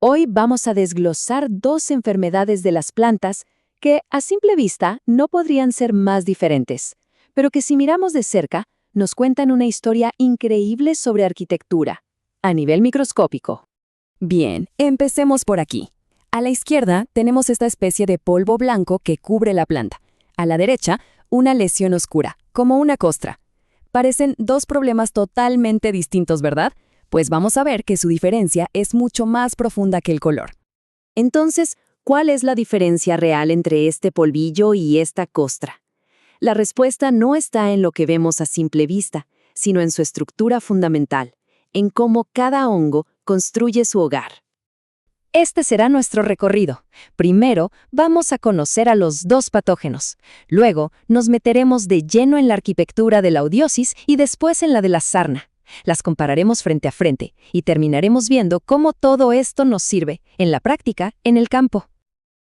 Hoy vamos a desglosar dos enfermedades de las plantas que, a simple vista, no podrían ser más diferentes, pero que si miramos de cerca, nos cuentan una historia increíble sobre arquitectura, a nivel microscópico. Bien, empecemos por aquí. A la izquierda tenemos esta especie de polvo blanco que cubre la planta. A la derecha, una lesión oscura, como una costra. Parecen dos problemas totalmente distintos, ¿verdad? Pues vamos a ver que su diferencia es mucho más profunda que el color. Entonces, ¿cuál es la diferencia real entre este polvillo y esta costra? La respuesta no está en lo que vemos a simple vista, sino en su estructura fundamental, en cómo cada hongo construye su hogar. Este será nuestro recorrido. Primero, vamos a conocer a los dos patógenos. Luego, nos meteremos de lleno en la arquitectura de la eudiosis y después en la de la sarna. Las compararemos frente a frente y terminaremos viendo cómo todo esto nos sirve, en la práctica, en el campo.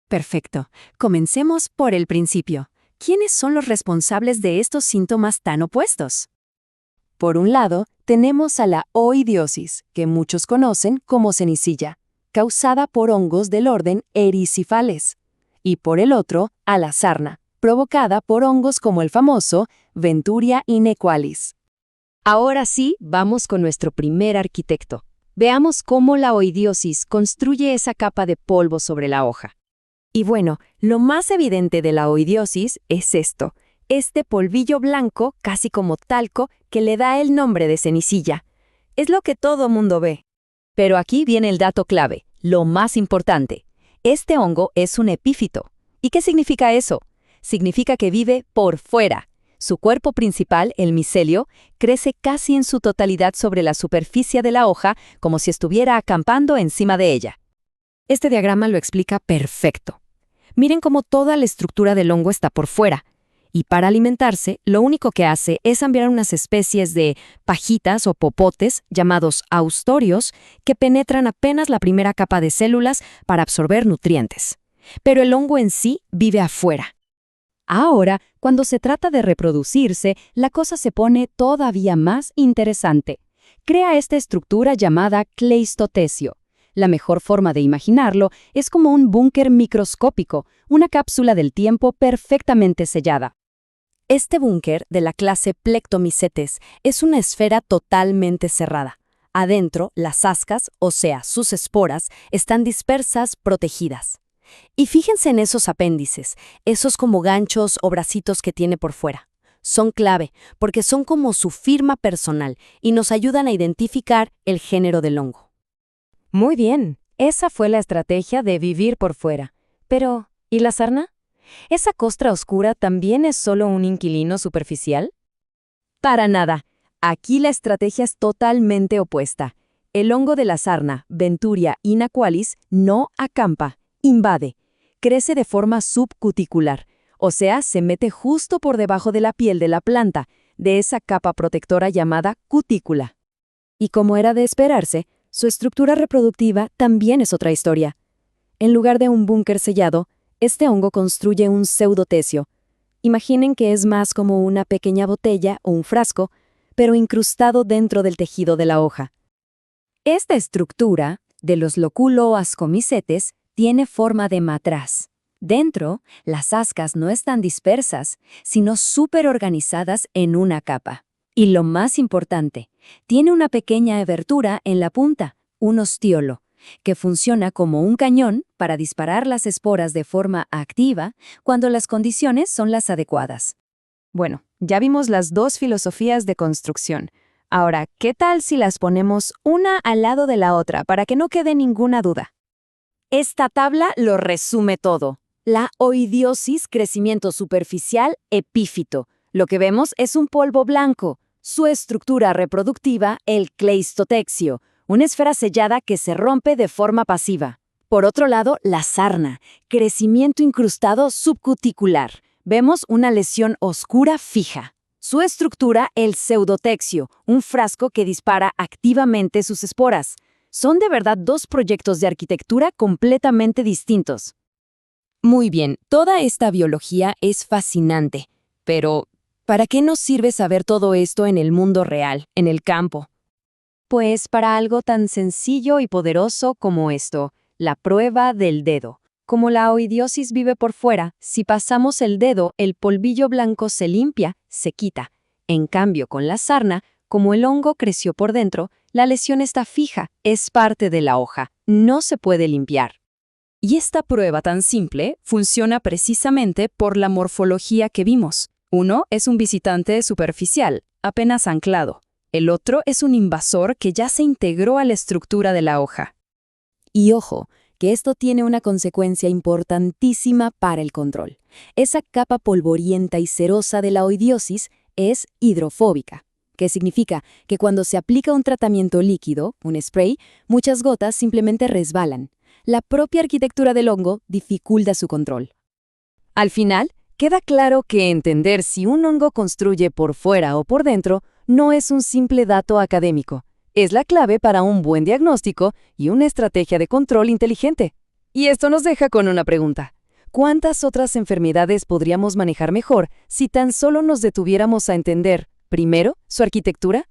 Perfecto. Comencemos por el principio. ¿Quiénes son los responsables de estos síntomas tan opuestos? Por un lado, tenemos a la oidiosis, que muchos conocen como cenicilla, causada por hongos del orden Erysiphales. Y por el otro, a la sarna, provocada por hongos como el famoso Venturi inequalis. Ahora sí, vamos con nuestro primer arquitecto. Veamos cómo la oidiosis construye esa capa de polvo sobre la hoja. Y bueno, lo más evidente de la oidiosis es esto, este polvillo blanco, casi como talco, que le da el nombre de cenicilla. Es lo que todo mundo ve. Pero aquí viene el dato clave, lo más importante. Este hongo es un epífito. ¿Y qué significa eso? Significa que vive por fuera. Su cuerpo principal, el micelio, crece casi en su totalidad sobre la superficie de la hoja, como si estuviera acampando encima de ella. Este diagrama lo explica perfecto. Miren cómo toda la estructura del hongo está por fuera. Y para alimentarse, lo único que hace es enviar unas especies de pajitas o popotes, llamados austorios, que penetran apenas la primera capa de células para absorber nutrientes. Pero el hongo en sí vive afuera. Ahora, cuando se trata de reproducirse, la cosa se pone todavía más interesante. Crea esta estructura llamada cleistotecio. La mejor forma de imaginarlo es como un búnker microscópico, una cápsula del tiempo perfectamente sellada. Este búnker, de la clase Plectomycetes, es una esfera totalmente cerrada. Adentro, las ascas, o sea, sus esporas, están dispersas, protegidas. Y fíjense en esos apéndices, esos como ganchos o bracitos que tiene por fuera. Son clave, porque son como su firma personal y nos ayudan a identificar el género del hongo. Muy bien, esa fue la estrategia de vivir por fuera. Pero, ¿y la sarna? ¿Esa costra oscura también es solo un inquilino superficial? Para nada. Aquí la estrategia es totalmente opuesta. El hongo de la sarna, Venturi inequalis, no acampa, invade. Crece de forma subcuticular, o sea, se mete justo por debajo de la piel de la planta, de esa capa protectora llamada cutícula. Y como era de esperarse, su estructura reproductiva también es otra historia. En lugar de un búnker sellado, este hongo construye un pseudotecio. Imaginen que es más como una pequeña botella o un frasco, pero incrustado dentro del tejido de la hoja. Esta estructura, de los loculo-ascomicetes, tiene forma de matraz. Dentro, las ascas no están dispersas, sino superorganizadas en una capa. Y lo más importante, tiene una pequeña abertura en la punta, un ostiolo, que funciona como un cañón para disparar las esporas de forma activa cuando las condiciones son las adecuadas. Bueno, ya vimos las dos filosofías de construcción. Ahora, ¿qué tal si las ponemos una al lado de la otra para que no quede ninguna duda? Esta tabla lo resume todo. La oidiosis, crecimiento superficial, epífito. Lo que vemos es un polvo blanco. Su estructura reproductiva, el cleistotexio, una esfera sellada que se rompe de forma pasiva. Por otro lado, la sarna, crecimiento incrustado subcuticular. Vemos una lesión oscura fija. Su estructura, el pseudotexio, un frasco que dispara activamente sus esporas. Son de verdad dos proyectos de arquitectura completamente distintos. Muy bien, toda esta biología es fascinante, pero ¿para qué nos sirve saber todo esto en el mundo real, en el campo? Pues para algo tan sencillo y poderoso como esto, la prueba del dedo. Como la oidiosis vive por fuera, si pasamos el dedo, el polvillo blanco se limpia, se quita. En cambio, con la sarna, como el hongo creció por dentro, la lesión está fija, es parte de la hoja, no se puede limpiar. Y esta prueba tan simple funciona precisamente por la morfología que vimos. Uno es un visitante superficial, apenas anclado. El otro es un invasor que ya se integró a la estructura de la hoja. Y ojo, que esto tiene una consecuencia importantísima para el control. Esa capa polvorienta y cerosa de la oidiosis es hidrofóbica, que significa que cuando se aplica un tratamiento líquido, un spray, muchas gotas simplemente resbalan. La propia arquitectura del hongo dificulta su control. Al final, queda claro que entender si un hongo construye por fuera o por dentro no es un simple dato académico. Es la clave para un buen diagnóstico y una estrategia de control inteligente. Y esto nos deja con una pregunta. ¿Cuántas otras enfermedades podríamos manejar mejor si tan solo nos detuviéramos a entender, primero, su arquitectura